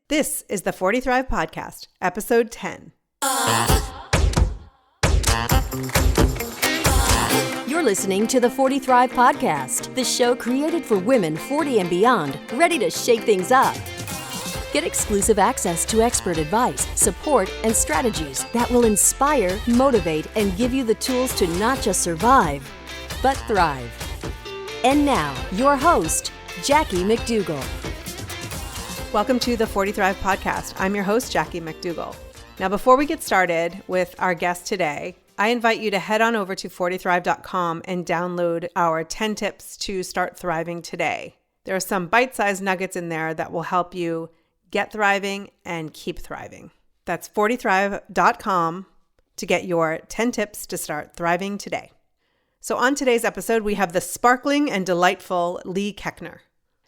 This is the 40 Thrive Podcast, episode 10. You're listening to the 40 Thrive Podcast, the show created for women 40 and beyond, ready to shake things up. Get exclusive access to expert advice, support, and strategies that will inspire, motivate, and give you the tools to not just survive, but thrive. And now, your host, Jackie McDougall. Welcome to the 40 Thrive Podcast. I'm your host, Jackie McDougall. Now, before we get started with our guest today, I invite you to head on over to 40thrive.com and download our 10 tips to start thriving today. There are some bite-sized nuggets in there that will help you get thriving and keep thriving. That's 40thrive.com to get your 10 tips to start thriving today. So on today's episode, we have the sparkling and delightful Leigh Koechner.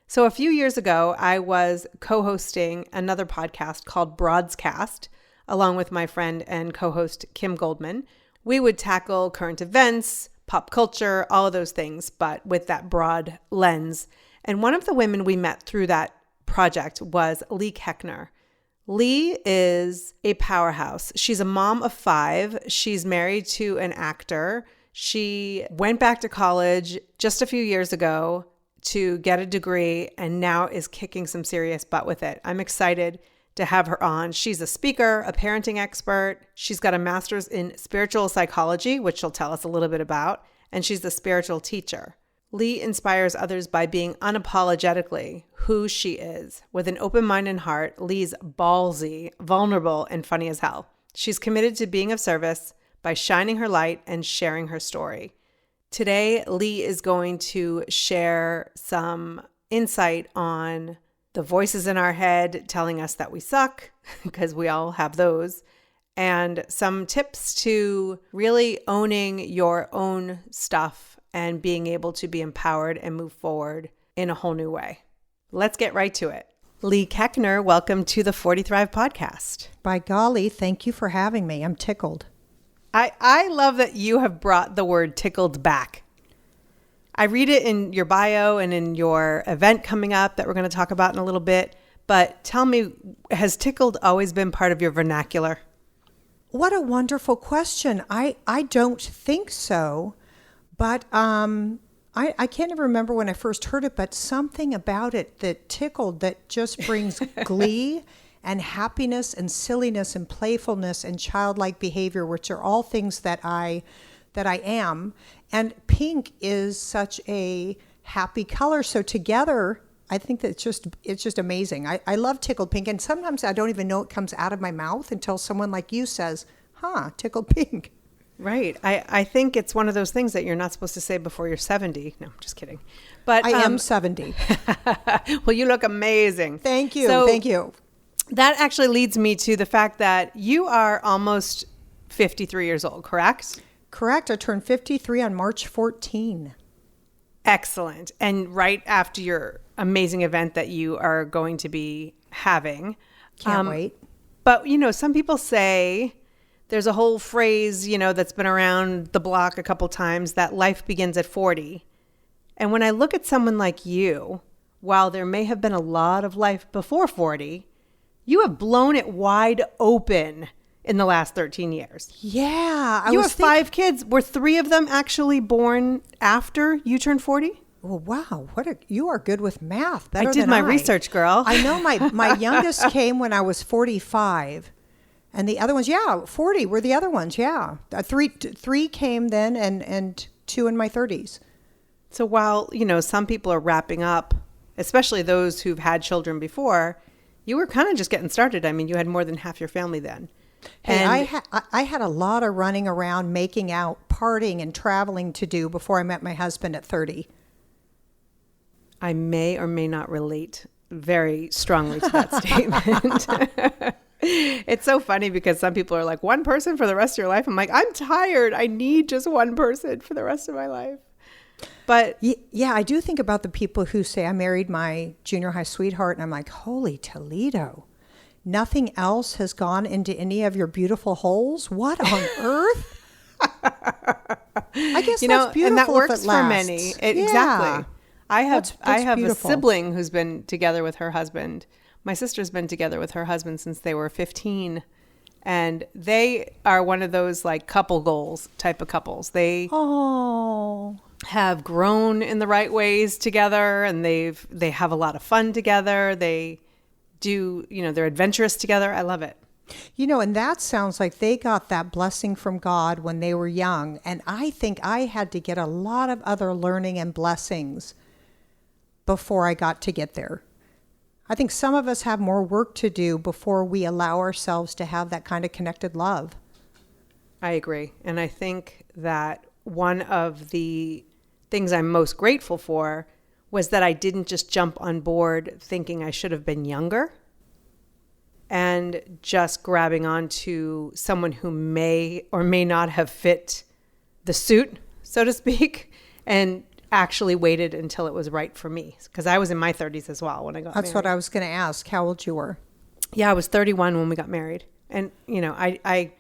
So a few years ago, I was co-hosting another podcast called Broadscast, along with my friend and co-host Kim Goldman. We would tackle current events, pop culture, all of those things, but with that broad lens. And one of the women we met through that project was Leigh Koechner. Leigh is a powerhouse. She's a mom of 5. She's married to an actor. She went back to college just a few years ago to get a degree and now is kicking some serious butt with it. I'm excited to have her on. She's a speaker, a parenting expert. She's got a master's in spiritual psychology, which she'll tell us a little bit about, and she's a spiritual teacher. Leigh inspires others by being unapologetically who she is. With an open mind and heart, Leigh's ballsy, vulnerable, and funny as hell. She's committed to being of service by shining her light and sharing her story. Today, Leigh is going to share some insight on the voices in our head telling us that we suck, because we all have those, and some tips to really owning your own stuff and being able to be empowered and move forward in a whole new way. Let's get right to it. Leigh Koechner, welcome to the 40 Thrive Podcast. By golly, thank you for having me. I'm tickled. I love that you have brought the word tickled back. I read it in your bio and in your event coming up that we're going to talk about in a little bit. But tell me, has tickled always been part of your vernacular? What a wonderful question. I don't think so. But I can't even remember when I first heard it, but something about it that tickled that just brings glee and happiness and silliness and playfulness and childlike behavior, which are all things that I am. And pink is such a happy color. So together, I think that it's just amazing. I love tickled pink. And sometimes I don't even know it comes out of my mouth until someone like you says, tickled pink. Right. I think it's one of those things that you're not supposed to say before you're 70. No, I'm just kidding. But I am 70. Well, you look amazing. Thank you. So, thank you. That actually leads me to the fact that you are almost 53 years old, correct? Correct. I turned 53 on March 14. Excellent. And right after your amazing event that you are going to be having. Can't wait. But, some people say there's a whole phrase, that's been around the block a couple times, that life begins at 40. And when I look at someone like you, while there may have been a lot of life before 40, you have blown it wide open in the last 13 years. Yeah. You have 5 kids. Were 3 of them actually born after you turned 40? Well, wow. You are good with math. I did my research, girl. I know my youngest came when I was 45. And the other ones, 40 were the other ones, yeah. Three came then and 2 in my 30s. So while, some people are wrapping up, especially those who've had children before, you were kind of just getting started. I mean, you had more than half your family then. Hey, I had a lot of running around, making out, partying, and traveling to do before I met my husband at 30. I may or may not relate very strongly to that statement. It's so funny because some people are like, one person for the rest of your life. I'm like, I'm tired. I need just one person for the rest of my life. But yeah, I do think about the people who say, I married my junior high sweetheart, and I'm like, holy Toledo. Nothing else has gone into any of your beautiful holes? What on earth? I guess that's beautiful. And that works if it lasts. for many. Exactly. I have a beautiful. sibling who's been together with her husband My sister's been together with her husband since they were 15. And they are one of those like couple goals type of couples. They have grown in the right ways together, and they have a lot of fun together. They do, they're adventurous together. I love it. And that sounds like they got that blessing from God when they were young. And I think I had to get a lot of other learning and blessings before I got to get there. I think some of us have more work to do before we allow ourselves to have that kind of connected love. I agree. And I think that one of the things I'm most grateful for was that I didn't just jump on board thinking I should have been younger and just grabbing onto someone who may or may not have fit the suit, so to speak, and actually waited until it was right for me. Because I was in my 30s as well when I got married. That's what I was going to ask, how old you were. Yeah, I was 31 when we got married. And, I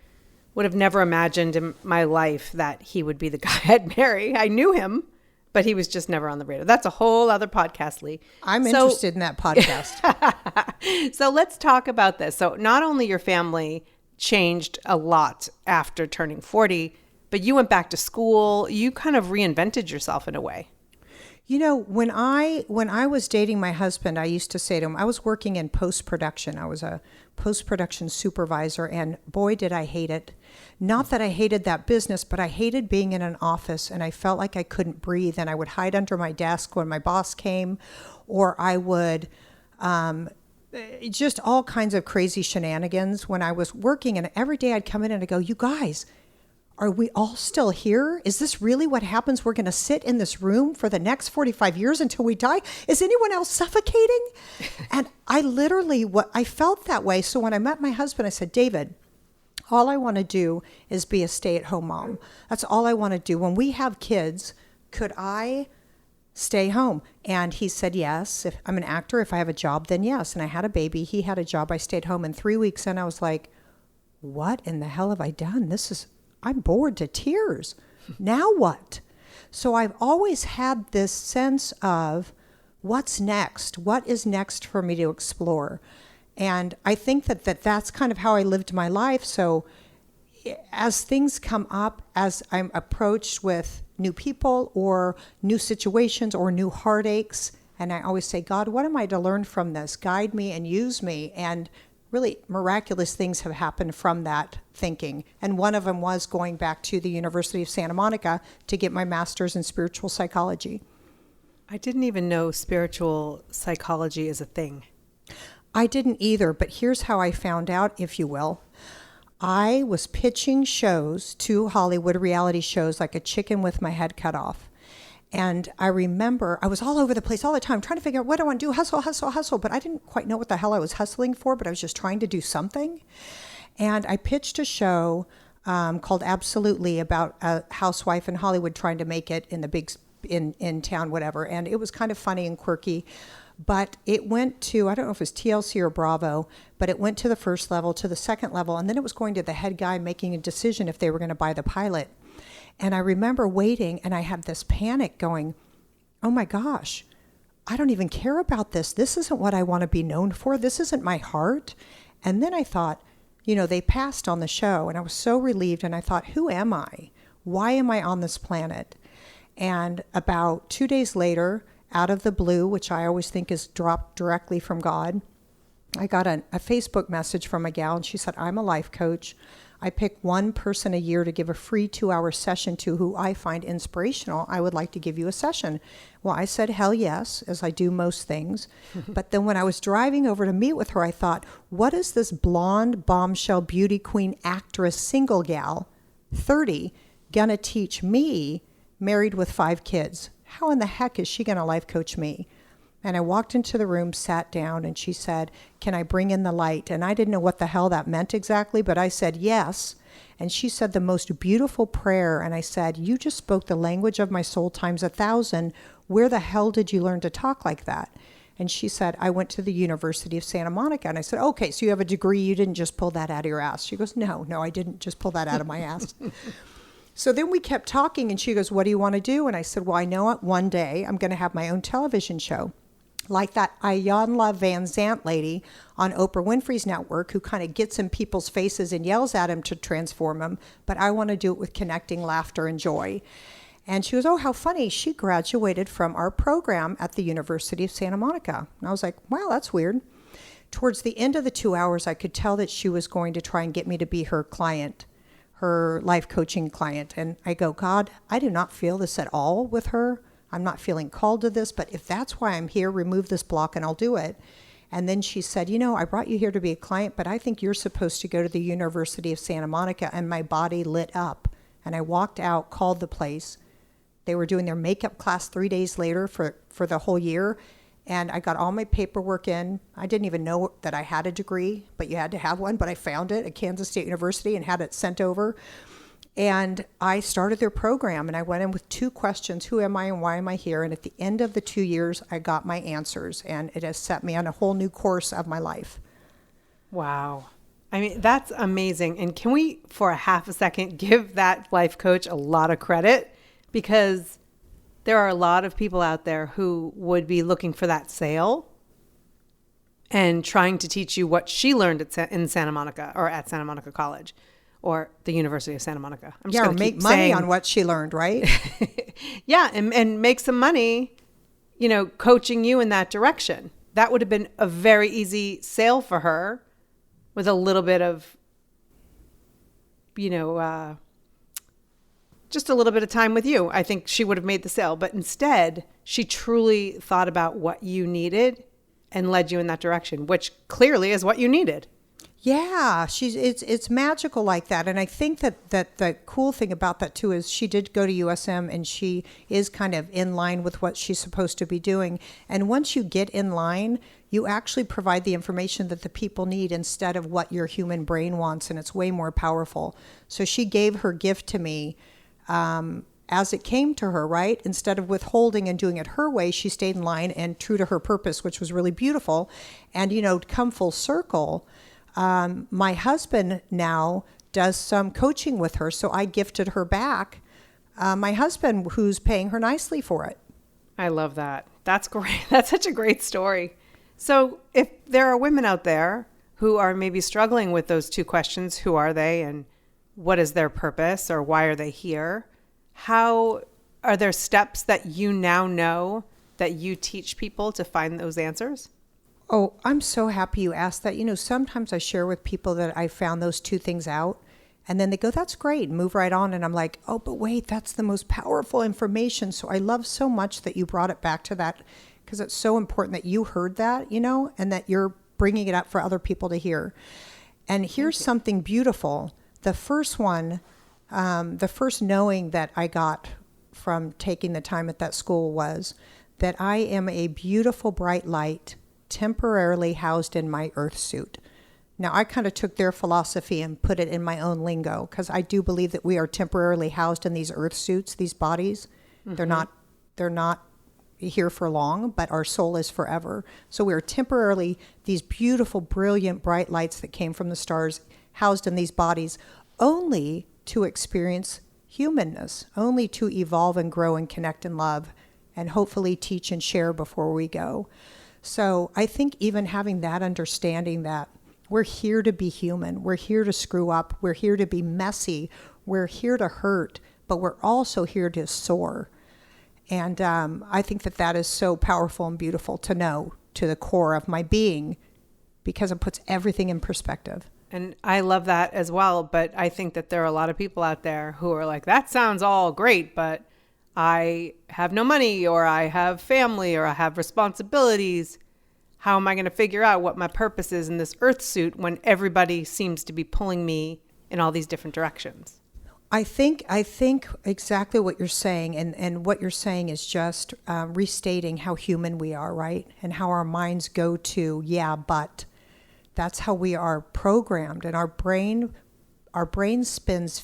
would have never imagined in my life that he would be the guy I'd marry. I knew him, but he was just never on the radar. That's a whole other podcast, Leigh. I'm interested in that podcast. So let's talk about this. So not only your family changed a lot after turning 40, but you went back to school. You kind of reinvented yourself in a way. When I was dating my husband, I used to say to him, I was working in post-production. I was a post-production supervisor, and boy, did I hate it. Not that I hated that business, but I hated being in an office, and I felt like I couldn't breathe, and I would hide under my desk when my boss came, or I would just all kinds of crazy shenanigans when I was working, and every day I'd come in and I'd go, you guys, are we all still here? Is this really what happens? We're going to sit in this room for the next 45 years until we die? Is anyone else suffocating? And I felt that way. So when I met my husband, I said, David, all I want to do is be a stay-at-home mom. That's all I want to do. When we have kids, could I stay home? And he said, yes. If I'm an actor, if I have a job, then yes. And I had a baby. He had a job. I stayed home. In 3 weeks, and I was like, what in the hell have I done? I'm bored to tears. Now what? So I've always had this sense of what's next? What is next for me to explore? And I think that's kind of how I lived my life. So as things come up, as I'm approached with new people or new situations or new heartaches, and I always say, God, what am I to learn from this? Guide me and use me. And really miraculous things have happened from that thinking. And one of them was going back to the University of Santa Monica to get my master's in spiritual psychology. I didn't even know spiritual psychology is a thing. I didn't either, but here's how I found out, if you will. I was pitching shows to Hollywood reality shows like a chicken with my head cut off. And I remember I was all over the place all the time trying to figure out what do I want to do, hustle. But I didn't quite know what the hell I was hustling for, but I was just trying to do something. And I pitched a show called Absolutely about a housewife in Hollywood trying to make it in the big, in town, whatever. And it was kind of funny and quirky. But it went to, I don't know if it was TLC or Bravo, but it went to the first level, to the second level, and then it was going to the head guy making a decision if they were going to buy the pilot. And I remember waiting, and I had this panic going, oh my gosh, I don't even care about this. This isn't what I want to be known for. This isn't my heart. And then I thought, they passed on the show, and I was so relieved, and I thought, who am I? Why am I on this planet? And about 2 days later, out of the blue, which I always think is dropped directly from God, I got a Facebook message from a gal, and she said, I'm a life coach. I pick one person a year to give a free 2-hour session to who I find inspirational. I would like to give you a session. Well, I said, hell yes, as I do most things. But then when I was driving over to meet with her, I thought, what is this blonde bombshell beauty queen actress single gal, 30, gonna teach me, married with 5 kids? How in the heck is she gonna life coach me? And I walked into the room, sat down, and she said, can I bring in the light? And I didn't know what the hell that meant exactly, but I said yes. And she said the most beautiful prayer. And I said, you just spoke the language of my soul times 1,000. Where the hell did you learn to talk like that? And she said, I went to the University of Santa Monica. And I said, okay, so you have a degree. You didn't just pull that out of your ass. She goes, no, I didn't just pull that out of my ass. So then we kept talking, and she goes, what do you want to do? And I said, well, I know one day I'm going to have my own television show. like that Ayanla Van Zant lady on Oprah Winfrey's network, who kind of gets in people's faces and yells at them to transform them. But I want to do it with connecting laughter and joy. And she goes, oh, how funny. She graduated from our program at the University of Santa Monica. And I was like, wow, that's weird. Towards the end of the 2 hours, I could tell that she was going to try and get me to be her client, her life coaching client. And I go, God, I do not feel this at all with her. I'm not feeling called to this, but if that's why I'm here, remove this block and I'll do it. And then she said, you know, I brought you here to be a client, but I think you're supposed to go to the University of Santa Monica. And my body lit up. And I walked out, called the place. They were doing their makeup class 3 days later for the whole year. And I got all my paperwork in. I didn't even know that I had a degree, but you had to have one. But I found it at Kansas State University and had it sent over. And I started their program, and I went in with 2 questions. Who am I and why am I here? And at the end of the 2 years, I got my answers, and it has set me on a whole new course of my life. Wow. I mean, that's amazing. And can we, for a half a second, give that life coach a lot of credit? Because there are a lot of people out there who would be looking for that sale and trying to teach you what she learned in Santa Monica or at Santa Monica College or the University of Santa Monica. I'm just or make money on what she learned, right? Yeah, and make some money, you know, coaching you in that direction. That would have been a very easy sale for her with a little bit of, you know, just a little bit of time with you. I think she would have made the sale. But instead, she truly thought about what you needed and led you in that direction, which clearly is what you needed. Yeah, it's magical like that. And I think that the cool thing about that too is she did go to USM, and she is kind of in line with what she's supposed to be doing. And once you get in line, you actually provide the information that the people need instead of what your human brain wants, and it's way more powerful. So she gave her gift to me as it came to her, right? Instead of withholding and doing it her way, she stayed in line and true to her purpose, which was really beautiful. And, you know, come full circle, my husband now does some coaching with her, so I gifted her back my husband, who's paying her nicely for it. I love that. That's great. That's such a great story. So if there are women out there who are maybe struggling with those 2 questions, who are they and what is their purpose or why are they here? How are there steps that you now know that you teach people to find those answers? Oh, I'm so happy you asked that. You know, sometimes I share with people that I found those 2 things out, and then they go, that's great, and move right on. And I'm like, oh, but wait, that's the most powerful information. So I love so much that you brought it back to that, because it's so important that you heard that, you know, and that you're bringing it up for other people to hear. And here's something beautiful. The first one, the first knowing that I got from taking the time at that school was that I am a beautiful, bright light temporarily housed in my earth suit. Now, I kind of took their philosophy and put it in my own lingo, because I do believe that we are temporarily housed in these earth suits, these bodies. Mm-hmm. They're not here for long, but our soul is forever. So we are temporarily these beautiful, brilliant, bright lights that came from the stars housed in these bodies, only to experience humanness, only to evolve and grow and connect and love, and hopefully teach and share before we go. So I think even having that understanding that we're here to be human, we're here to screw up, we're here to be messy, we're here to hurt, but we're also here to soar. And I think that is so powerful and beautiful to know to the core of my being, because it puts everything in perspective. And I love that as well. But I think that there are a lot of people out there who are like, that sounds all great, but I have no money, or I have family, or I have responsibilities. How am I going to figure out what my purpose is in this earth suit when everybody seems to be pulling me in all these different directions? I think exactly what you're saying, and what you're saying is just restating how human we are, right? And how our minds go to, yeah, but. That's how we are programmed, and our brain spins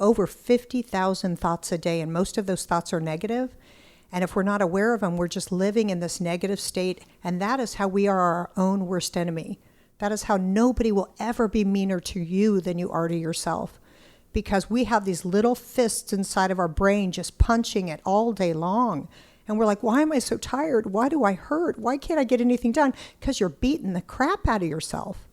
over 50,000 thoughts a day, and most of those thoughts are negative. And if we're not aware of them, we're just living in this negative state, and that is how we are our own worst enemy. That is how nobody will ever be meaner to you than you are to yourself, because we have these little fists inside of our brain just punching it all day long. And we're like, why am I so tired? Why do I hurt? Why can't I get anything done? Because you're beating the crap out of yourself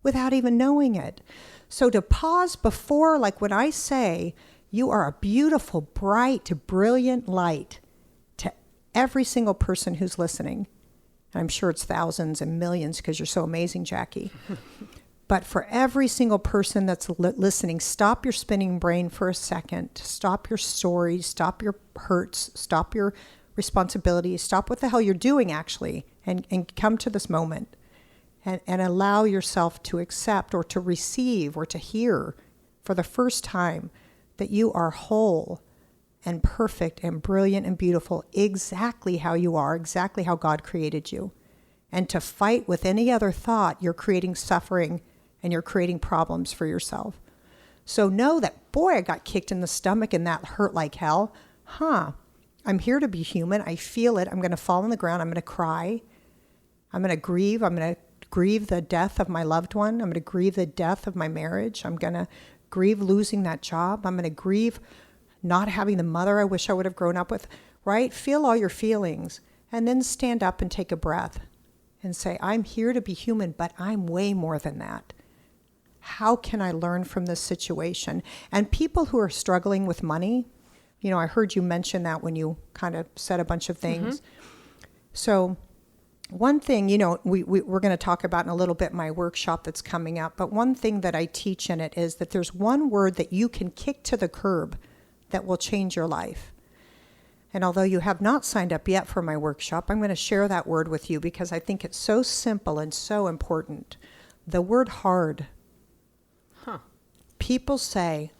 without even knowing it. So to pause before, like when I say, you are a beautiful, bright, brilliant light to every single person who's listening. And I'm sure it's thousands and millions because you're so amazing, Jackie. But for every single person that's listening, stop your spinning brain for a second. Stop your stories, stop your hurts, stop your responsibilities, stop what the hell you're doing actually, and come to this moment and allow yourself to accept or to receive or to hear for the first time that you are whole and perfect and brilliant and beautiful exactly how you are, exactly how God created you. And to fight with any other thought, you're creating suffering and you're creating problems for yourself. So know that, boy, I got kicked in the stomach and that hurt like hell. I'm here to be human. I feel it. I'm going to fall on the ground. I'm going to cry. I'm going to grieve. I'm going to grieve the death of my loved one. I'm going to grieve the death of my marriage. I'm going to grieve losing that job. I'm going to grieve not having the mother I wish I would have grown up with, right? Feel all your feelings and then stand up and take a breath and say, I'm here to be human, but I'm way more than that. How can I learn from this situation? And people who are struggling with money, you know, I heard you mention that when you kind of said a bunch of things. So one thing, you know, we're going to talk about in a little bit my workshop that's coming up, but one thing that I teach in it is that there's one word that you can kick to the curb that will change your life. And although you have not signed up yet for my workshop, I'm going to share that word with you because I think it's so simple and so important. The word hard. People say,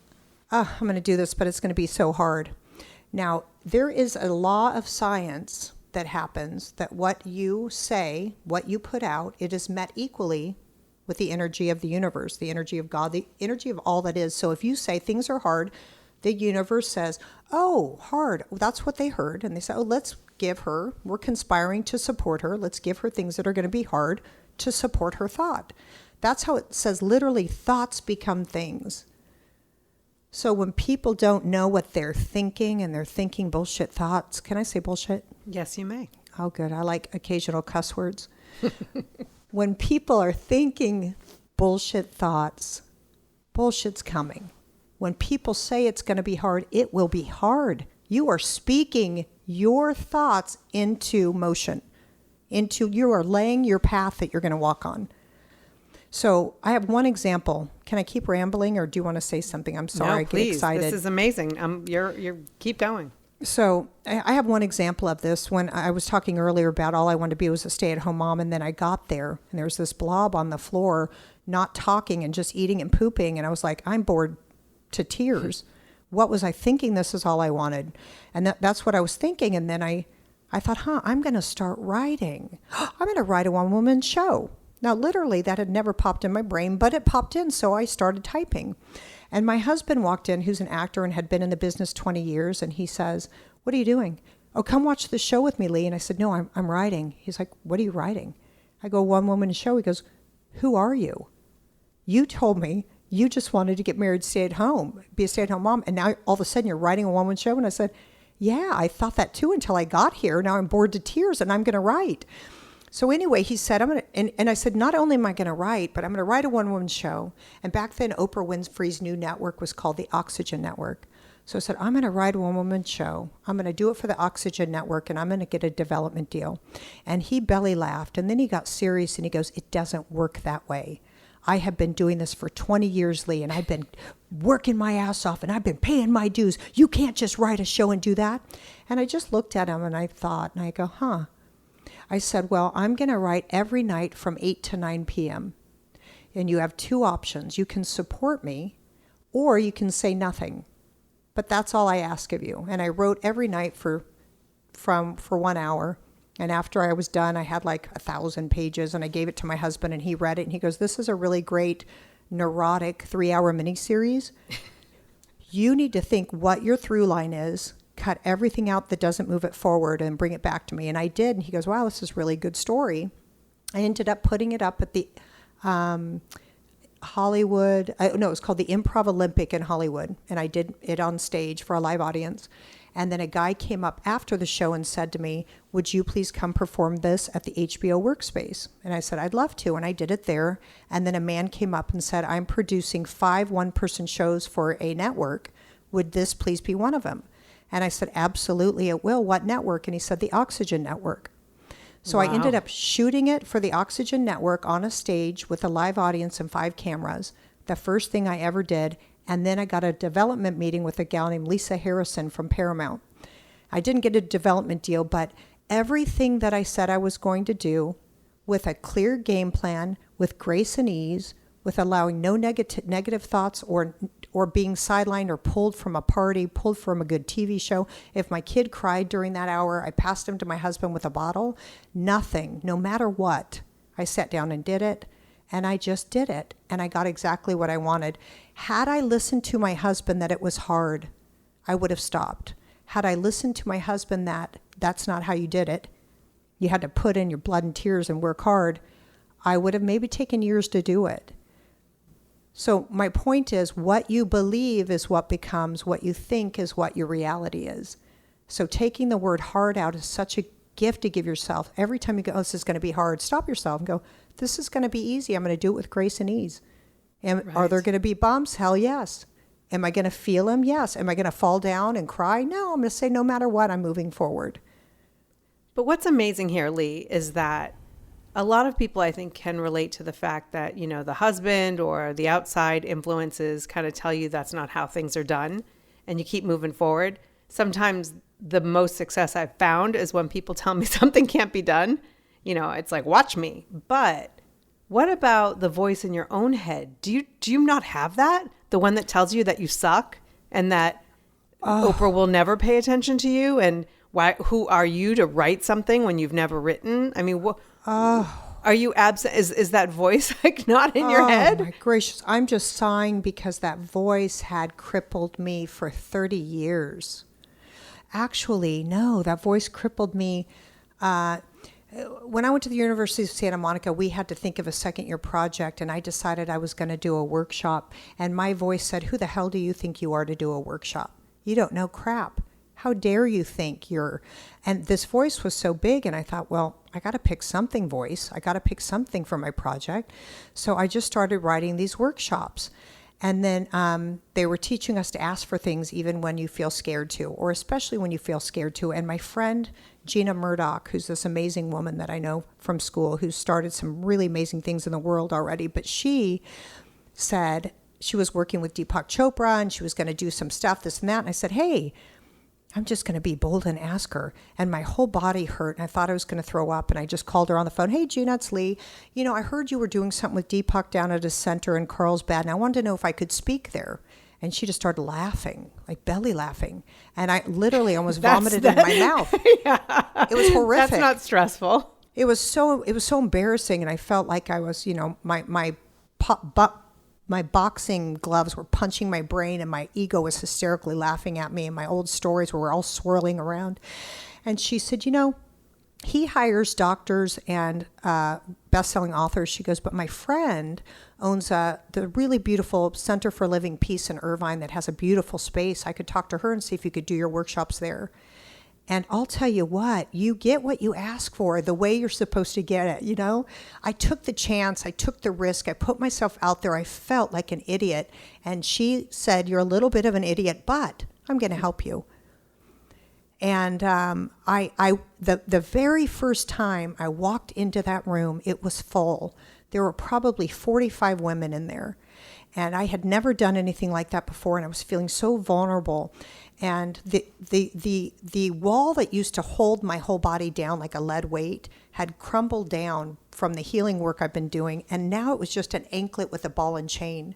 I'm going to do this, but it's going to be so hard. Now, there is a law of science that happens that what you say, what you put out, it is met equally with the energy of the universe, the energy of God, the energy of all that is. So if you say things are hard, the universe says, oh, hard. Well, that's what they heard. And they say, oh, let's give her, we're conspiring to support her. Let's give her things that are going to be hard to support her thought. That's how it says, literally, thoughts become things. So when people don't know what they're thinking and they're thinking bullshit thoughts, can I say bullshit? Yes, you may. Oh, good. I like occasional cuss words. When people are thinking bullshit thoughts, bullshit's coming. When people say it's going to be hard, it will be hard. You are speaking your thoughts into motion. You are laying your path that you're going to walk on. So I have one example. Can I keep rambling or do you want to say something? I'm sorry, No, I get please. excited. This is amazing. You're keep going. So I have one example of this. When I was talking earlier about all I wanted to be was a stay-at-home mom, and then I got there and there was this blob on the floor, not talking and just eating and pooping. And I was like, I'm bored to tears. What was I thinking? This is all I wanted. And that's what I was thinking. And then I thought, I'm going to start writing. I'm going to write a one-woman show. Now, literally, that had never popped in my brain, but it popped in, so I started typing. And my husband walked in, who's an actor and had been in the business 20 years, and he says, what are you doing? Oh, come watch the show with me, Leigh. And I said, no, I'm writing. He's like, what are you writing? I go, one-woman show. He goes, who are you? You told me you just wanted to get married, stay at home, be a stay-at-home mom, and now all of a sudden you're writing a one-woman show? And I said, yeah, I thought that too until I got here. Now I'm bored to tears, and I'm going to write. So anyway, he said, I'm going to, and I said, not only am I going to write, but I'm going to write a one-woman show. And back then, Oprah Winfrey's new network was called the Oxygen Network. So I said, I'm going to write a one-woman show. I'm going to do it for the Oxygen Network, and I'm going to get a development deal. And he belly laughed, and then he got serious, and he goes, it doesn't work that way. I have been doing this for 20 years, Leigh, and I've been working my ass off, and I've been paying my dues. You can't just write a show and do that. And I just looked at him, and I thought, and I go, I said, well, I'm going to write every night from 8 to 9 p.m. And you have two options. You can support me or you can say nothing. But that's all I ask of you. And I wrote every night for 1 hour. And after I was done, I had like 1,000 pages and I gave it to my husband and he read it. And he goes, this is a really great neurotic 3-hour miniseries. You need to think what your through line is. Cut everything out that doesn't move it forward and bring it back to me. And I did. And he goes, wow, this is a really good story. I ended up putting it up at the Hollywood. It was called the Improv Olympic in Hollywood. And I did it on stage for a live audience. And then a guy came up after the show and said to me, would you please come perform this at the HBO workspace? And I said, I'd love to. And I did it there. And then a man came up and said, I'm producing 5 one-person shows for a network. Would this please be one of them? And I said, absolutely, it will. What network? And he said, the Oxygen Network. So I ended up shooting it for the Oxygen Network on a stage with a live audience and 5 cameras. The first thing I ever did. And then I got a development meeting with a gal named Lisa Harrison from Paramount. I didn't get a development deal, but everything that I said I was going to do with a clear game plan, with grace and ease, with allowing no negative thoughts or being sidelined or pulled from a party, pulled from a good TV show. If my kid cried during that hour, I passed him to my husband with a bottle. Nothing, no matter what. I sat down and did it, and I just did it, and I got exactly what I wanted. Had I listened to my husband that it was hard, I would have stopped. Had I listened to my husband that that's not how you did it, you had to put in your blood and tears and work hard, I would have maybe taken years to do it. So my point is, what you believe is what becomes, what you think is what your reality is. So taking the word hard out is such a gift to give yourself. Every time you go, oh, this is going to be hard, stop yourself and go, this is going to be easy. I'm going to do it with grace and ease. Are there going to be bumps? Hell yes. Am I going to feel them? Yes. Am I going to fall down and cry? No, I'm going to say no matter what, I'm moving forward. But what's amazing here, Leigh, is that a lot of people, I think, can relate to the fact that, you know, the husband or the outside influences kind of tell you that's not how things are done, and you keep moving forward. Sometimes the most success I've found is when people tell me something can't be done. You know, it's like, watch me. But what about the voice in your own head? Do you not have that? The one that tells you that you suck and that Oprah will never pay attention to you, and who are you to write something when you've never written? I mean, are you absent? Is that voice like not in your head? Oh my gracious. I'm just sighing because that voice had crippled me for 30 years. Actually, no, that voice crippled me. When I went to the University of Santa Monica, we had to think of a second-year project, and I decided I was going to do a workshop. And my voice said, who the hell do you think you are to do a workshop? You don't know crap. How dare you think you're... And this voice was so big, and I thought, well, I got to pick something voice. I got to pick something for my project. So I just started writing these workshops. And then they were teaching us to ask for things even when you feel scared to, or especially when you feel scared to. And my friend, Gina Murdoch, who's this amazing woman that I know from school, who started some really amazing things in the world already, but she said she was working with Deepak Chopra and she was going to do some stuff, this and that. And I said, hey, I'm just going to be bold and ask her. And my whole body hurt, and I thought I was going to throw up. And I just called her on the phone. Hey, Gina, it's Leigh. You know, I heard you were doing something with Deepak down at a center in Carlsbad, and I wanted to know if I could speak there. And she just started laughing, like belly laughing. And I literally almost vomited in my mouth. Yeah. It was horrific. That's not stressful. It was so embarrassing, and I felt like I was, you know, my boxing gloves were punching my brain, and my ego was hysterically laughing at me, and my old stories were all swirling around. And she said, you know, he hires doctors and best-selling authors. She goes, but my friend owns the really beautiful Center for Living Peace in Irvine that has a beautiful space. I could talk to her and see if you could do your workshops there. And I'll tell you what, you get what you ask for the way you're supposed to get it, you know? I took the chance, I took the risk, I put myself out there, I felt like an idiot. And she said, you're a little bit of an idiot, but I'm going to help you. And the very first time I walked into that room, it was full. There were probably 45 women in there. And I had never done anything like that before, and I was feeling so vulnerable. And the wall that used to hold my whole body down like a lead weight had crumbled down from the healing work I've been doing, and now it was just an anklet with a ball and chain.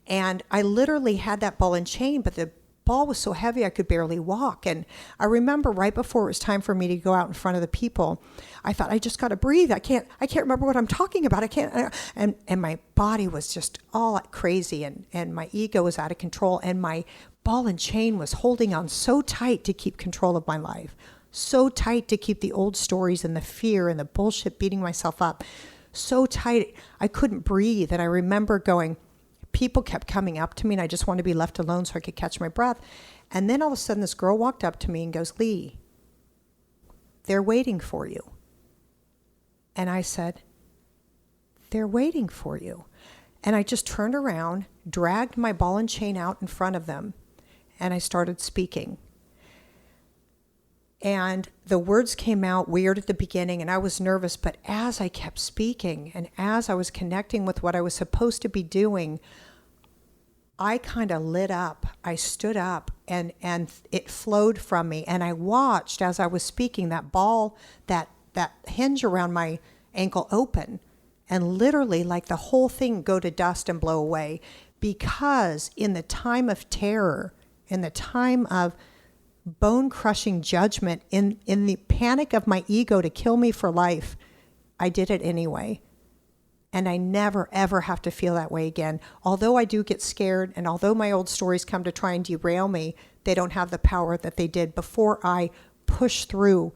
And I literally had that ball and chain, but the ball was so heavy I could barely walk. And I remember right before it was time for me to go out in front of the people, I thought, I just got to breathe. I can't remember what I'm talking about. I can't. And my body was just all crazy, and my ego was out of control, and my ball and chain was holding on so tight to keep control of my life, so tight to keep the old stories and the fear and the bullshit beating myself up, so tight I couldn't breathe. And I remember going, people kept coming up to me, and I just wanted to be left alone so I could catch my breath. And then all of a sudden, this girl walked up to me and goes, Leigh, they're waiting for you. And I said, they're waiting for you. And I just turned around, dragged my ball and chain out in front of them, and I started speaking. And the words came out weird at the beginning, and I was nervous, but as I kept speaking and as I was connecting with what I was supposed to be doing, I kind of lit up. I stood up, and it flowed from me. And I watched as I was speaking that ball, that hinge around my ankle open, and literally like the whole thing go to dust and blow away. Because in the time of terror, in the time of bone-crushing judgment, in the panic of my ego to kill me for life, I did it anyway. And I never, ever have to feel that way again. Although I do get scared, and although my old stories come to try and derail me, they don't have the power that they did before I pushed through,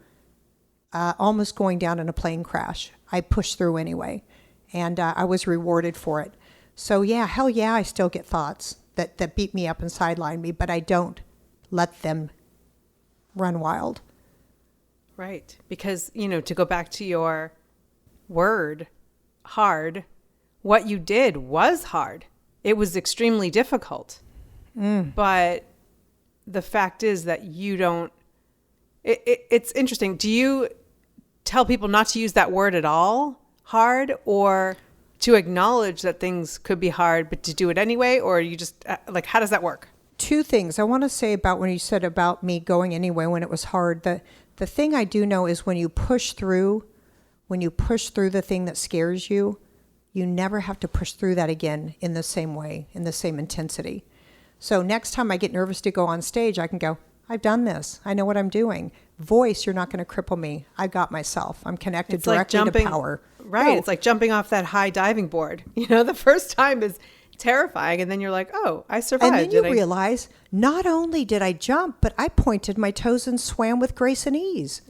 almost going down in a plane crash. I pushed through anyway, and I was rewarded for it. So yeah, hell yeah, I still get thoughts that beat me up and sideline me, but I don't let them run wild. Right. Because, to go back to your word, hard, what you did was hard. It was extremely difficult. But the fact is that you don't, it's interesting. Do you tell people not to use that word at all, hard, or to acknowledge that things could be hard, but to do it anyway? Or you just, how does that work? Two things I want to say about when you said about me going anyway when it was hard. The thing I do know is when you push through the thing that scares you, you never have to push through that again in the same way, in the same intensity. So next time I get nervous to go on stage, I can go, I've done this. I know what I'm doing. Voice, you're not going to cripple me. I got myself. I'm connected directly to power. Right. Go. It's like jumping off that high diving board. The first time is terrifying, and then you're like, oh, I survived. And then you realize, not only did I jump, but I pointed my toes and swam with grace and ease.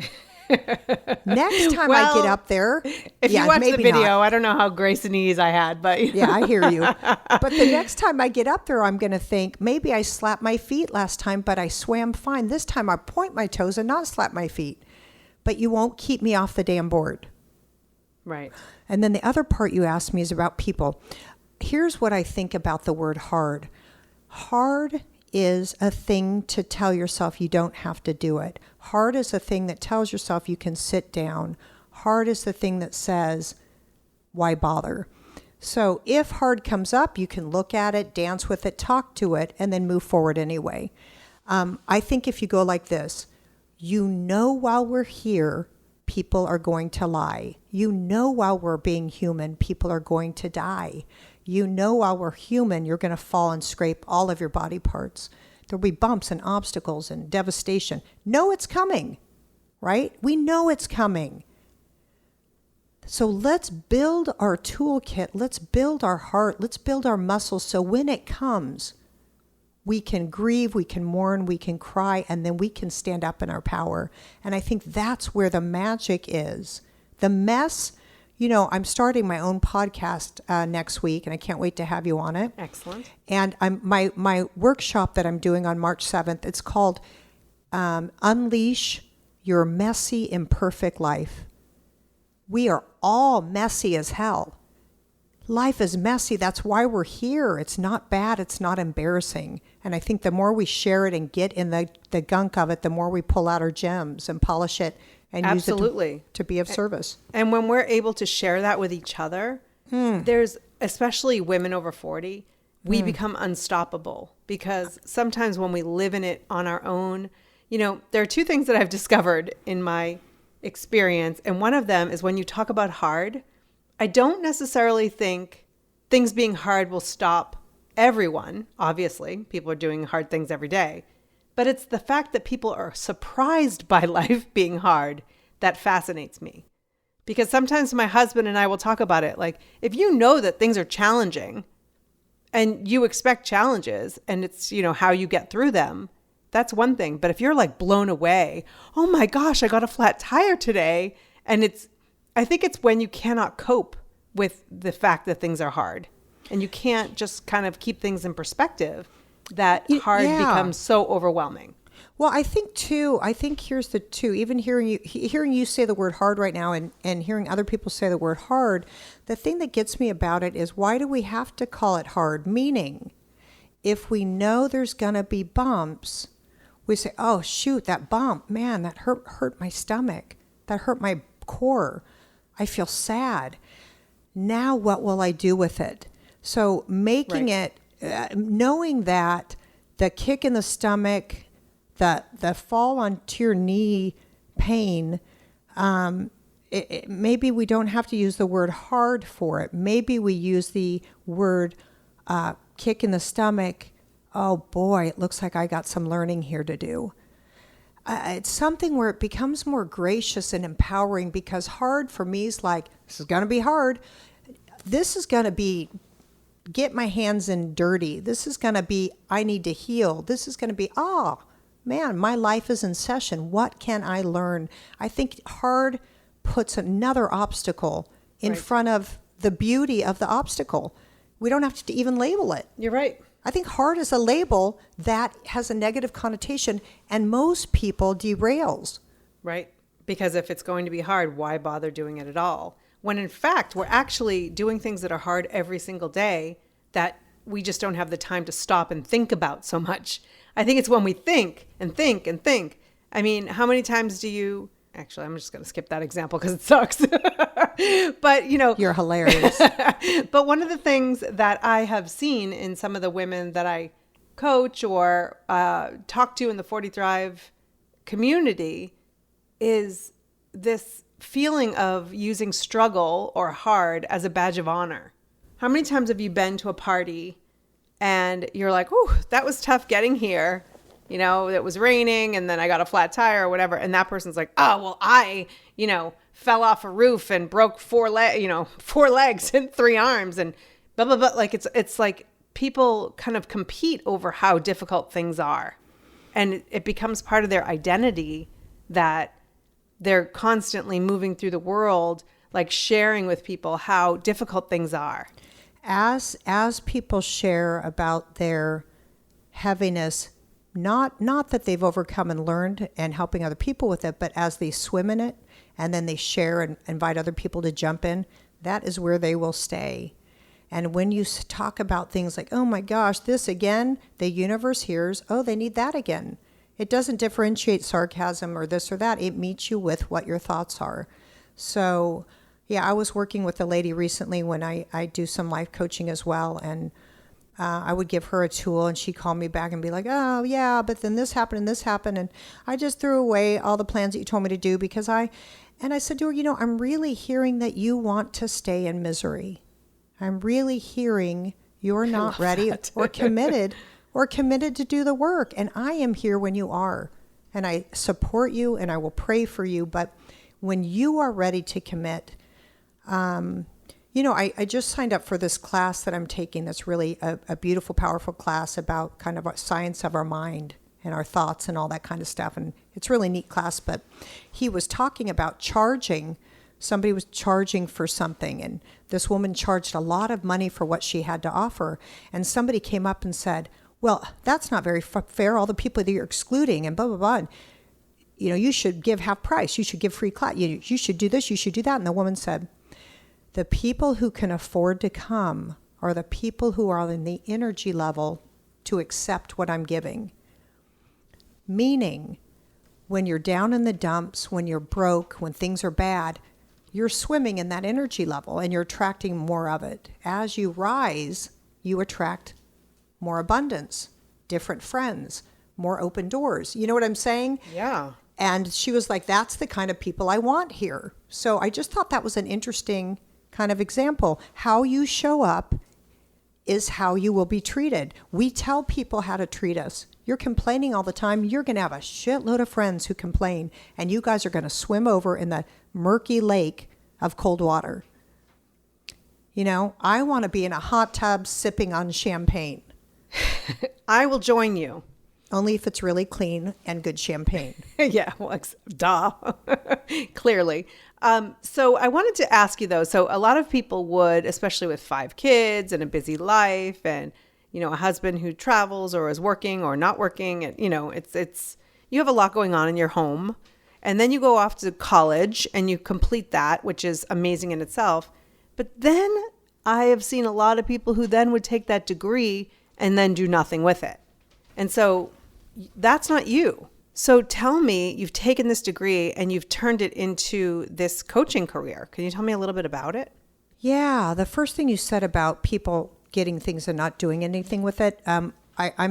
Next time I get up there, if you watch the video, I don't know how grace and ease I had, but yeah, I hear you. But the next time I get up there, I'm going to think, maybe I slapped my feet last time, but I swam fine. This time I point my toes and not slap my feet. But you won't keep me off the damn board. Right. And then the other part you asked me is about people. Here's what I think about the word hard. Hard is a thing to tell yourself you don't have to do it. Hard is a thing that tells yourself you can sit down. Hard is the thing that says, why bother? So if hard comes up, you can look at it, dance with it, talk to it, and then move forward anyway. I think if you go like this, while we're here, people are going to lie. While we're being human, people are going to die. While we're human, you're going to fall and scrape all of your body parts. There'll be bumps and obstacles and devastation. Know it's coming, right? We know it's coming. So let's build our toolkit. Let's build our heart. Let's build our muscles so when it comes, we can grieve, we can mourn, we can cry, and then we can stand up in our power. And I think that's where the magic is. The mess, I'm starting my own podcast next week, and I can't wait to have you on it. Excellent. And my workshop that I'm doing on March 7th, it's called Unleash Your Messy, Imperfect Life. We are all messy as hell. Life is messy. That's why we're here. It's not bad. It's not embarrassing. And I think the more we share it and get in the gunk of it, the more we pull out our gems and polish it and Absolutely. use it to be of service. And when we're able to share that with each other, there's, especially women over 40, we become unstoppable, because sometimes when we live in it on our own, there are two things that I've discovered in my experience. And one of them is when you talk about hard, I don't necessarily think things being hard will stop everyone. Obviously, people are doing hard things every day. But it's the fact that people are surprised by life being hard that fascinates me. Because sometimes my husband and I will talk about it. Like, if you know that things are challenging and you expect challenges and it's, how you get through them, that's one thing. But if you're like blown away, oh my gosh, I got a flat tire today. And I think it's when you cannot cope with the fact that things are hard. And you can't just kind of keep things in perspective that hard yeah. becomes so overwhelming. Well, I think here's the two, even hearing you say the word hard right now and hearing other people say the word hard, the thing that gets me about it is, why do we have to call it hard? Meaning, if we know there's going to be bumps, we say, oh, shoot, that bump, man, that hurt my stomach. That hurt my core. I feel sad. Now what will I do with it? So making it, knowing that the kick in the stomach, the fall onto your knee pain, maybe we don't have to use the word hard for it. Maybe we use the word kick in the stomach. Oh boy, it looks like I got some learning here to do. It's something where it becomes more gracious and empowering, because hard for me is like, this is going to be hard. This is going to be get my hands in dirty. This is going to be, I need to heal. This is going to be, oh, man, my life is in session. What can I learn? I think hard puts another obstacle in front of the beauty of the obstacle. We don't have to even label it. You're right. I think hard is a label that has a negative connotation, and most people derails. Right. Because if it's going to be hard, why bother doing it at all? When in fact, we're actually doing things that are hard every single day that we just don't have the time to stop and think about so much. I think it's when we think and think and think. I mean, how many times do you... Actually, I'm just going to skip that example because it sucks. But, you know... You're hilarious. But one of the things that I have seen in some of the women that I coach or talk to in the 40 Thrive community is this feeling of using struggle or hard as a badge of honor. How many times have you been to a party and you're like, "Ooh, that was tough getting here. You know, it was raining and then I got a flat tire or whatever." And that person's like, "Oh, well, I, fell off a roof and broke four legs and 3 arms and blah, blah, blah." Like it's like people kind of compete over how difficult things are. And it becomes part of their identity that they're constantly moving through the world, like sharing with people how difficult things are. As people share about their heaviness, not that they've overcome and learned and helping other people with it, but as they swim in it and then they share and invite other people to jump in, that is where they will stay. And when you talk about things like, oh my gosh, this again, the universe hears, oh, they need that again. It doesn't differentiate sarcasm or this or that. It meets you with what your thoughts are. So, yeah, I was working with a lady recently when I do some life coaching as well, and I would give her a tool, and she'd call me back and be like, "Oh, yeah, but then this happened and this happened, and I just threw away all the plans that you told me to do because I said to her, I'm really hearing that you want to stay in misery. I'm really hearing you're not ready or committed to do the work, and I am here when you are, and I support you, and I will pray for you, but when you are ready to commit, I just signed up for this class that I'm taking that's really a beautiful, powerful class about kind of science of our mind and our thoughts and all that kind of stuff. And it's a really neat class, but he was talking about charging. Somebody was charging for something, and this woman charged a lot of money for what she had to offer. And somebody came up and said, "Well, that's not very fair, all the people that you're excluding and blah, blah, blah. And, you should give half price. You should give free class. You should do this. You should do that." And the woman said, "The people who can afford to come are the people who are in the energy level to accept what I'm giving." Meaning, when you're down in the dumps, when you're broke, when things are bad, you're swimming in that energy level and you're attracting more of it. As you rise, you attract more abundance, different friends, more open doors. You know what I'm saying? Yeah. And she was like, that's the kind of people I want here. So I just thought that was an interesting kind of example. How you show up is how you will be treated. We tell people how to treat us. You're complaining all the time. You're going to have a shitload of friends who complain, and you guys are going to swim over in the murky lake of cold water. I want to be in a hot tub sipping on champagne. I will join you. Only if it's really clean and good champagne. Yeah, well, duh. Clearly. So I wanted to ask you though, so a lot of people would, especially with 5 kids and a busy life and, a husband who travels or is working or not working, and, it's, you have a lot going on in your home, and then you go off to college and you complete that, which is amazing in itself. But then I have seen a lot of people who then would take that degree and then do nothing with it. And so that's not you. So tell me, you've taken this degree and you've turned it into this coaching career. Can you tell me a little bit about it? Yeah, the first thing you said about people getting things and not doing anything with it, I'm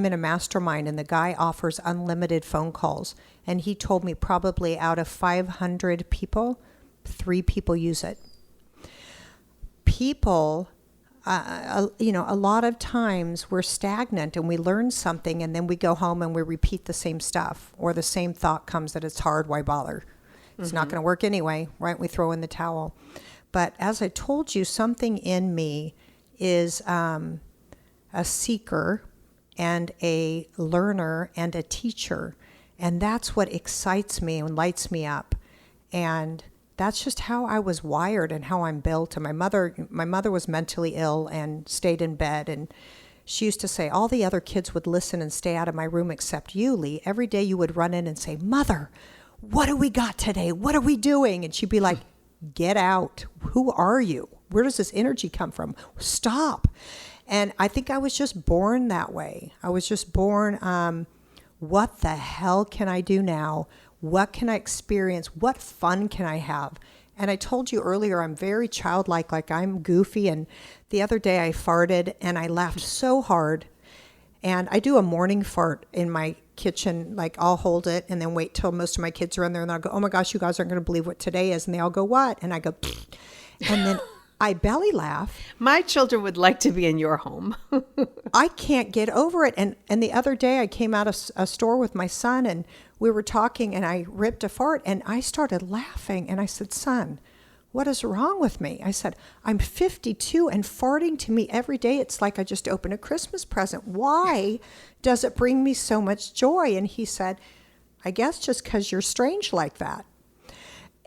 in a mastermind and the guy offers unlimited phone calls. And he told me probably out of 500 people, 3 people use it. People, a lot of times we're stagnant and we learn something and then we go home and we repeat the same stuff, or the same thought comes that it's hard, why bother? It's not going to work anyway, right? We throw in the towel. But as I told you, something in me is a seeker and a learner and a teacher. And that's what excites me and lights me up. And that's just how I was wired and how I'm built. And my mother was mentally ill and stayed in bed. And she used to say, all the other kids would listen and stay out of my room except you, Leigh. Every day you would run in and say, Mother, what do we got today? What are we doing? And she'd be like, get out. Who are you? Where does this energy come from? Stop. And I think I was just born that way. I was just born, what the hell can I do now? What can I experience? What fun can I have? And I told you earlier, I'm very childlike, like I'm goofy. And the other day I farted and I laughed so hard. And I do a morning fart in my kitchen, like I'll hold it and then wait till most of my kids are in there and I'll go, oh my gosh, you guys aren't going to believe what today is. And they all go, what? And I go, pfft. And then I belly laugh. My children would like to be in your home. I can't get over it. And the other day I came out of a store with my son and we were talking and I ripped a fart and I started laughing. And I said, son, what is wrong with me? I said, I'm 52 and farting to me every day. It's like I just opened a Christmas present. Why does it bring me so much joy? And he said, I guess just because you're strange like that.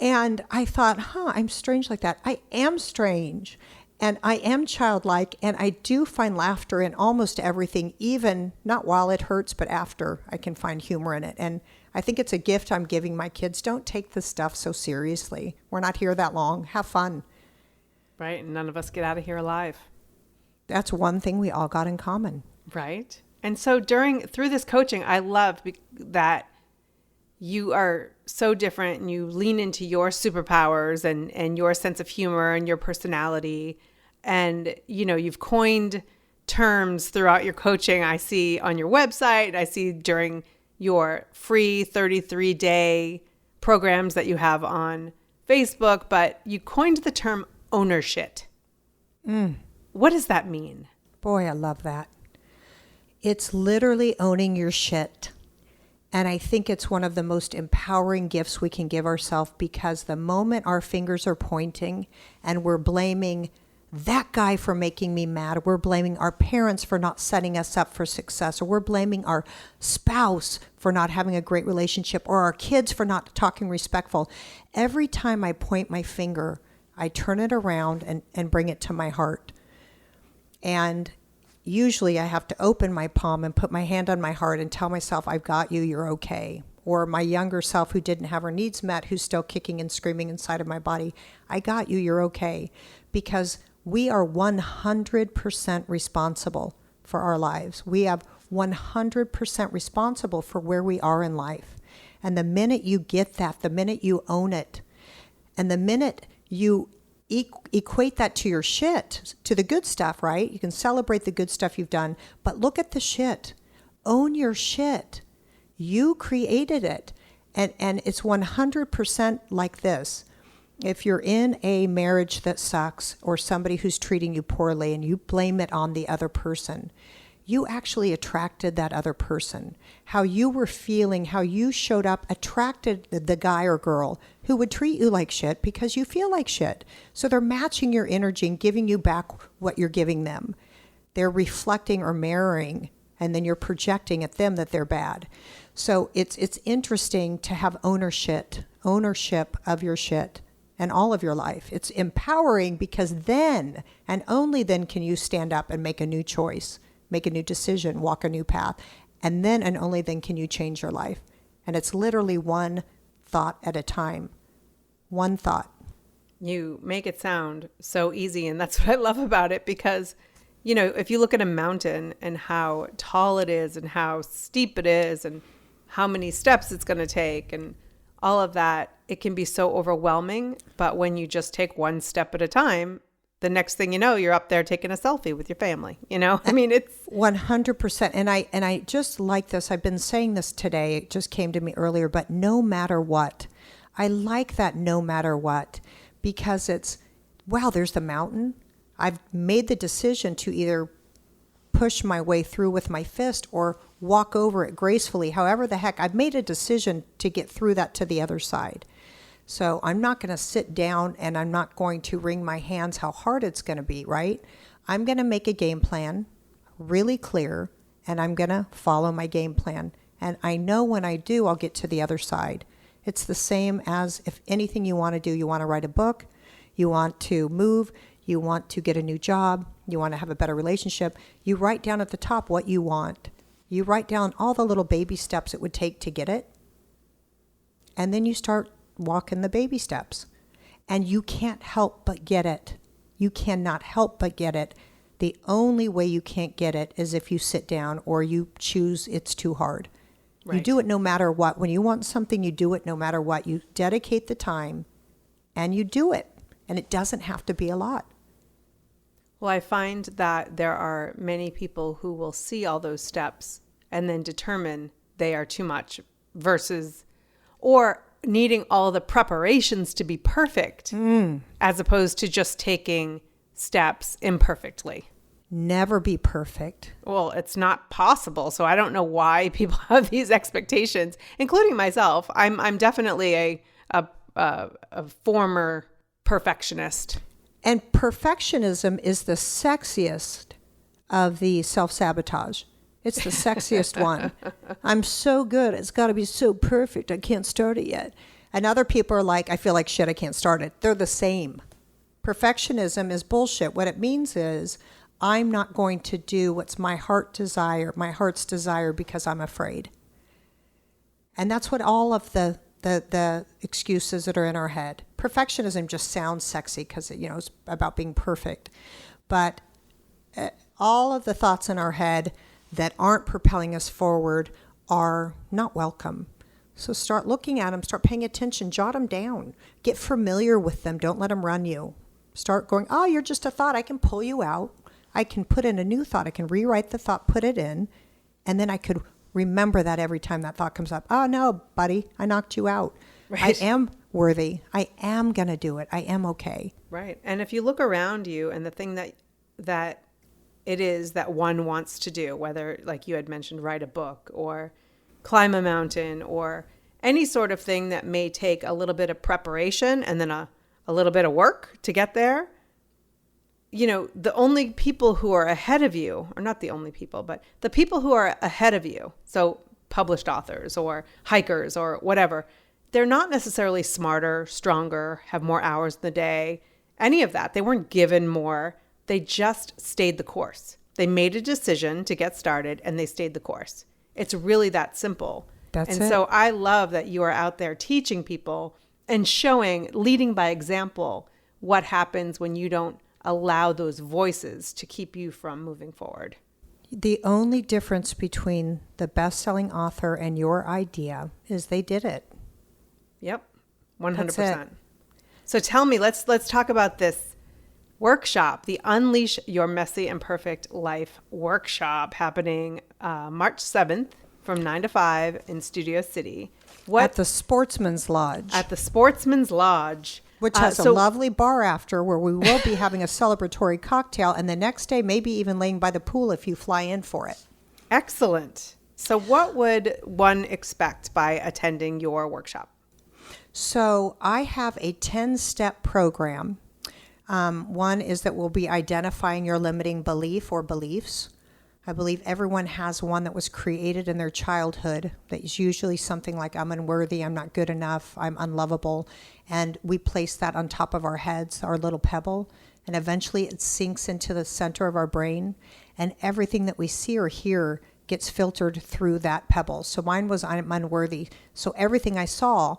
And I thought, I'm strange like that. I am strange and I am childlike and I do find laughter in almost everything, even not while it hurts, but after. I can find humor in it. And I think it's a gift I'm giving my kids. Don't take this stuff so seriously. We're not here that long. Have fun. Right. And none of us get out of here alive. That's one thing we all got in common. Right. And so through this coaching, I love that you are so different and you lean into your superpowers and your sense of humor and your personality. And, you've coined terms throughout your coaching. I see on your website, I see during your free 33-day programs that you have on Facebook, but you coined the term ownership. What does that mean? Boy, I love that. It's literally owning your shit. And I think it's one of the most empowering gifts we can give ourselves, because the moment our fingers are pointing and we're blaming that guy for making me mad, or we're blaming our parents for not setting us up for success, or we're blaming our spouse for not having a great relationship, or our kids for not talking respectful. Every time I point my finger, I turn it around and bring it to my heart. And usually I have to open my palm and put my hand on my heart and tell myself, I've got you, you're okay. Or my younger self who didn't have her needs met, who's still kicking and screaming inside of my body, I got you, you're okay. Because we are 100% responsible for our lives. We have 100% responsible for where we are in life. And the minute you get that, the minute you own it, and the minute you equate that to your shit, to the good stuff, right? You can celebrate the good stuff you've done, but look at the shit. Own your shit. You created it. And it's 100% like this. If you're in a marriage that sucks, or somebody who's treating you poorly and you blame it on the other person, you actually attracted that other person. How you were feeling, how you showed up attracted the guy or girl who would treat you like shit because you feel like shit. So they're matching your energy and giving you back what you're giving them. They're reflecting or mirroring, and then you're projecting at them that they're bad. So it's interesting to have ownership of your shit. and all of your life. It's empowering because then and only then can you stand up and make a new choice, make a new decision, walk a new path. And then and only then can you change your life. And it's literally one thought at a time. One thought. You make it sound so easy, and that's what I love about it, because, you know, if you look at a mountain and how tall it is and how steep it is and how many steps it's going to take and all of that, it can be so overwhelming. But when you just take one step at a time, the next thing you know, you're up there taking a selfie with your family. You know, I mean, it's 100%. And I just like this. I've been saying this today. It just came to me earlier, but no matter what. I like that no matter what, because it's, wow, there's the mountain. I've made the decision to either push my way through with my fist or walk over it gracefully. However the heck, I've made a decision to get through that to the other side. So I'm not going to sit down and I'm not going to wring my hands how hard it's going to be, right? I'm going to make a game plan really clear, and I'm going to follow my game plan. And I know when I do, I'll get to the other side. It's the same as if anything you want to do, you want to write a book, you want to move, you want to get a new job, you want to have a better relationship, you write down at the top what you want. You write down all the little baby steps it would take to get it. And then you start walking the baby steps. And you can't help but get it. You cannot help but get it. The only way you can't get it is if you sit down or you choose it's too hard. Right. You do it no matter what. When you want something, you do it no matter what. You dedicate the time and you do it. And it doesn't have to be a lot. Well, I find that there are many people who will see all those steps and then determine they are too much versus, or needing all the preparations to be perfect as opposed to just taking steps imperfectly. Never be perfect. Well, it's not possible. So I don't know why people have these expectations, including myself. I'm definitely a former perfectionist. And perfectionism is the sexiest of the self-sabotage. It's the sexiest one. I'm so good. It's got to be so perfect. I can't start it yet. And other people are like, I feel like shit, I can't start it. They're the same. Perfectionism is bullshit. What it means is I'm not going to do what's my heart's desire because I'm afraid. And that's what all of the excuses that are in our head. Perfectionism just sounds sexy because it's about being perfect. But all of the thoughts in our head that aren't propelling us forward are not welcome. So start looking at them, start paying attention, jot them down, get familiar with them. Don't let them run you. Start going, oh, you're just a thought. I can pull you out. I can put in a new thought. I can rewrite the thought, put it in, and then I could remember that every time that thought comes up. Oh, no, buddy, I knocked you out. Right. I am worthy. I am going to do it. I am okay. Right. And if you look around you and the thing that it is that one wants to do, whether, like you had mentioned, write a book or climb a mountain or any sort of thing that may take a little bit of preparation and then a little bit of work to get there, the only people who are ahead of you, or not the only people, but the people who are ahead of you, so published authors or hikers or whatever, they're not necessarily smarter, stronger, have more hours in the day, any of that. They weren't given more. They just stayed the course. They made a decision to get started and they stayed the course. It's really that simple. That's it. And so I love that you are out there teaching people and showing, leading by example, what happens when you don't allow those voices to keep you from moving forward. The only difference between the best-selling author and your idea is they did it. Yep, 100%. So tell me, let's talk about this workshop, the Unleash Your Messy and Perfect Life workshop, happening March 7th from 9 to 5 in Studio City. At the Sportsman's Lodge. At the Sportsman's Lodge. Which has a lovely bar after, where we will be having a celebratory cocktail, and the next day maybe even laying by the pool if you fly in for it. Excellent. So what would one expect by attending your workshop? So I have a 10-step program. One is that we'll be identifying your limiting belief or beliefs. I believe everyone has one that was created in their childhood that is usually something like, I'm unworthy, I'm not good enough, I'm unlovable. And we place that on top of our heads, our little pebble, and eventually it sinks into the center of our brain. And everything that we see or hear gets filtered through that pebble. So mine was, I'm unworthy. So everything I saw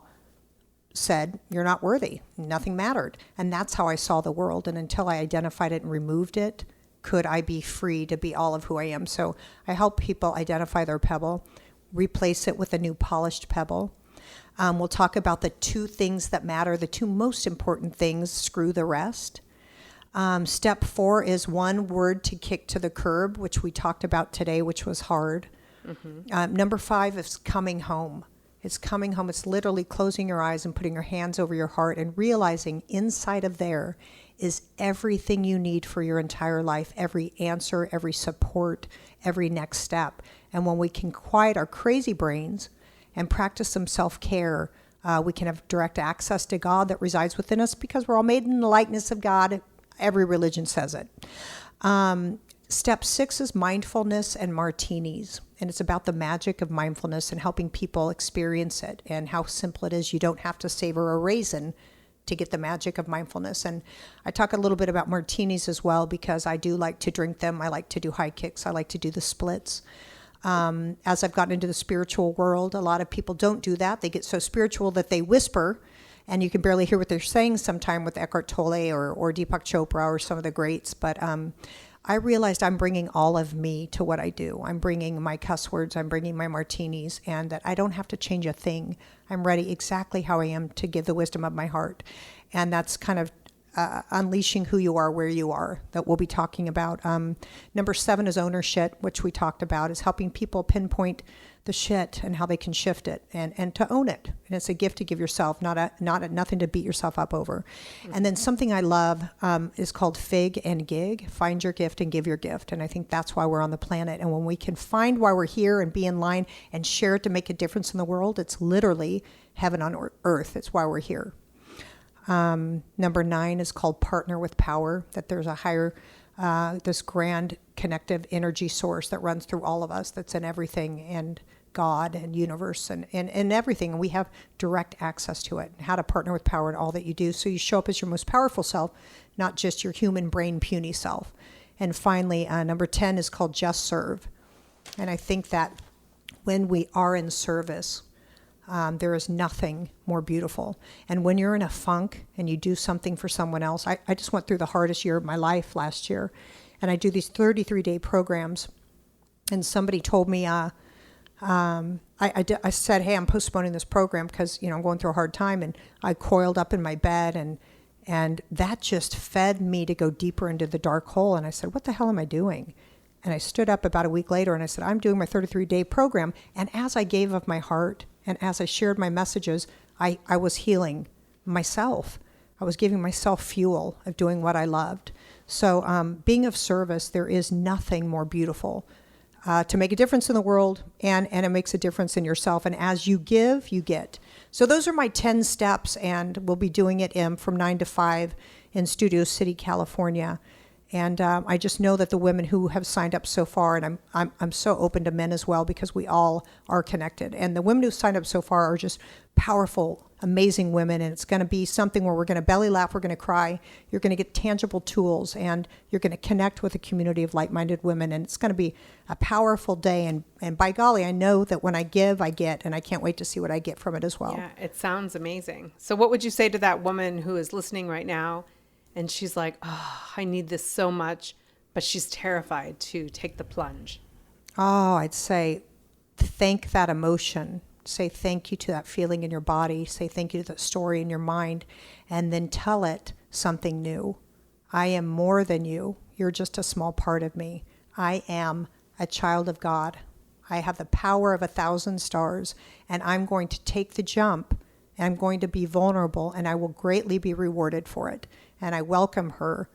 said, you're not worthy. Nothing mattered. And that's how I saw the world. And until I identified it and removed it, could I be free to be all of who I am? So I help people identify their pebble, replace it with a new polished pebble. We'll talk about the 2 things that matter, the 2 most important things, screw the rest. Step 4 is 1 word to kick to the curb, which we talked about today, which was hard. Number 5 is coming home. It's coming home. It's literally closing your eyes and putting your hands over your heart and realizing inside of there is everything you need for your entire life, every answer, every support, every next step. And when we can quiet our crazy brains and practice some self-care, we can have direct access to God that resides within us because we're all made in the likeness of God. Every religion says it. Step 6 is mindfulness and martinis. And it's about the magic of mindfulness and helping people experience it and how simple it is. You don't have to savor a raisin to get the magic of mindfulness. And I talk a little bit about martinis as well because I do like to drink them. I like to do high kicks. I like to do the splits. As I've gotten into the spiritual world, a lot of people don't do that. They get so spiritual that they whisper, and you can barely hear what they're saying sometime with Eckhart Tolle or Deepak Chopra or some of the greats. But I realized I'm bringing all of me to what I do. I'm bringing my cuss words, I'm bringing my martinis, and that I don't have to change a thing. I'm ready exactly how I am to give the wisdom of my heart. And that's kind of unleashing who you are, where you are, that we'll be talking about. Number 7 is ownership, which we talked about, is helping people pinpoint the shit and how they can shift it and to own it. And it's a gift to give yourself, nothing to beat yourself up over. Mm-hmm. And then something I love is called FIG and GIG, find your gift and give your gift. And I think that's why we're on the planet. And when we can find why we're here and be in line and share it to make a difference in the world, it's literally heaven on earth. It's why we're here. Number 9 is called partner with power, that there's a higher, this grand connective energy source that runs through all of us, that's in everything, and God and universe and everything. And we have direct access to it, and how to partner with power in all that you do. So you show up as your most powerful self, not just your human brain puny self. And finally, number 10 is called just serve. And I think that when we are in service, there is nothing more beautiful. And when you're in a funk and you do something for someone else, I just went through the hardest year of my life last year. And I do these 33-day programs. And somebody told me, I said, hey, I'm postponing this program because, I'm going through a hard time. And I coiled up in my bed and that just fed me to go deeper into the dark hole. And I said, what the hell am I doing? And I stood up about a week later and I said, I'm doing my 33-day program. And as I gave of my heart and as I shared my messages, I was healing myself. I was giving myself fuel of doing what I loved. So being of service, there is nothing more beautiful to make a difference in the world, and it makes a difference in yourself. And as you give, you get. So those are my 10 steps, and we'll be doing it from 9 to 5 in Studio City, California. And I just know that the women who have signed up so far, and I'm so open to men as well because we all are connected. And the women who signed up so far are just powerful, amazing women. And it's going to be something where we're going to belly laugh, we're going to cry. You're going to get tangible tools, and you're going to connect with a community of like-minded women. And it's going to be a powerful day. And by golly, I know that when I give, I get, and I can't wait to see what I get from it as well. Yeah, it sounds amazing. So what would you say to that woman who is listening right now? And she's like, oh, I need this so much, but she's terrified to take the plunge. Oh, I'd say thank that emotion. Say thank you to that feeling in your body. Say thank you to that story in your mind. And then tell it something new. I am more than you. You're just a small part of me. I am a child of God. I have the power of 1,000 stars, and I'm going to take the jump, and I'm going to be vulnerable, and I will greatly be rewarded for it. And I welcome her.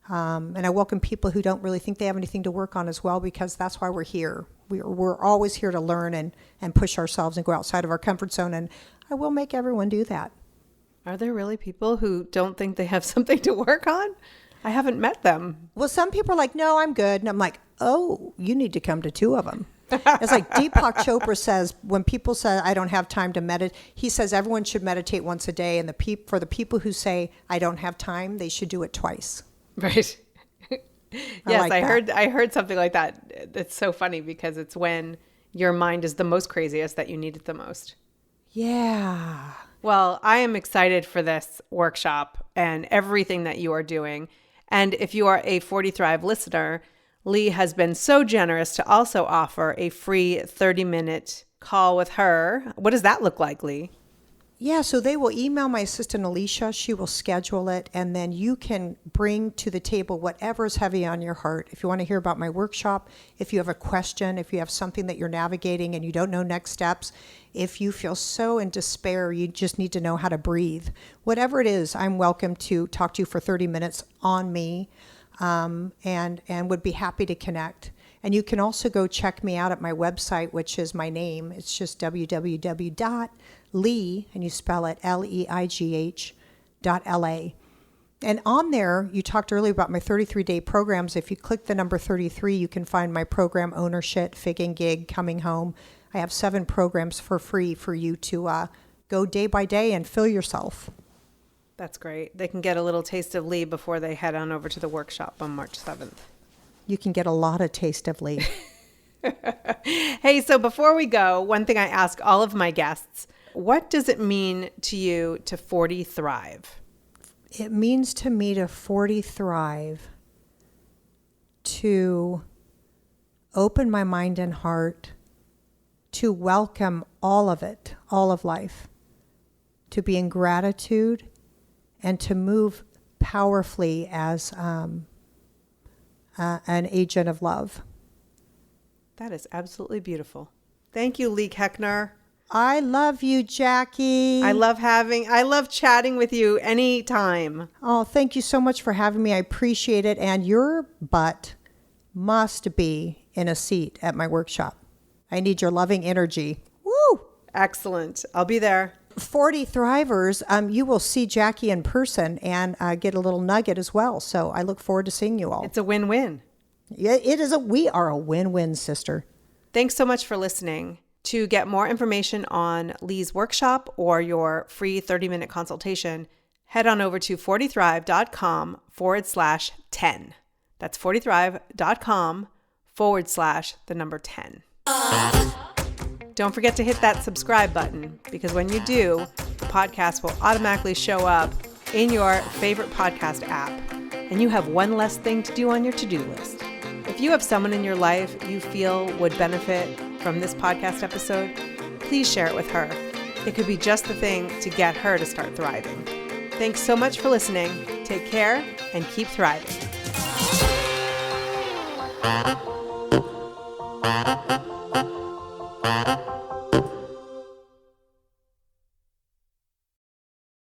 And I welcome people who don't really think they have anything to work on as well, because that's why we're here. We're always here to learn and push ourselves and go outside of our comfort zone. And I will make everyone do that. Are there really people who don't think they have something to work on? I haven't met them. Well, some people are like, no, I'm good. And I'm like, oh, you need to come to 2 of them. It's like Deepak Chopra says, when people say, I don't have time to meditate, he says everyone should meditate once a day. And for the people who say, I don't have time, they should do it twice. Right. Yes, I heard something like that. It's so funny because it's when your mind is the most craziest that you need it the most. Yeah. Well, I am excited for this workshop and everything that you are doing. And if you are a 40 Thrive listener, Leigh has been so generous to also offer a free 30-minute call with her. What does that look like, Leigh? Yeah, so they will email my assistant, Alicia. She will schedule it, and then you can bring to the table whatever is heavy on your heart. If you want to hear about my workshop, if you have a question, if you have something that you're navigating and you don't know next steps, if you feel so in despair, you just need to know how to breathe. Whatever it is, I'm welcome to talk to you for 30 minutes on me, and would be happy to connect. And you can also go check me out at my website, which is my name. It's just www.leigh, and you spell it leigh.la. And on there, you talked earlier about my 33-day programs. If you click the number 33, you can find my program, Ownership, Fig and Gig, Coming Home. I have 7 programs for free for you to go day by day and fill yourself. That's great. They can get a little taste of Leigh before they head on over to the workshop on March 7th. You can get a lot of taste of Leigh. Hey, so before we go, one thing I ask all of my guests, what does it mean to you to 40 Thrive? It means to me to 40 Thrive to open my mind and heart, to welcome all of it, all of life, to be in gratitude, and to move powerfully as an agent of love. That is absolutely beautiful. Thank you, Leigh Koechner. I love you, Jackie. I love chatting with you anytime. Oh, thank you so much for having me. I appreciate it. And your butt must be in a seat at my workshop. I need your loving energy. Woo! Excellent. I'll be there. 40 Thrivers, you will see Jackie in person and get a little nugget as well. So I look forward to seeing you all. It's a win-win. Yeah, we are a win-win, sister. Thanks so much for listening. To get more information on Leigh's workshop or your free 30-minute consultation, head on over to 40thrive.com/10. That's 40thrive.com/10. Don't forget to hit that subscribe button, because when you do, the podcast will automatically show up in your favorite podcast app, and you have one less thing to do on your to-do list. If you have someone in your life you feel would benefit from this podcast episode, please share it with her. It could be just the thing to get her to start thriving. Thanks so much for listening. Take care and keep thriving.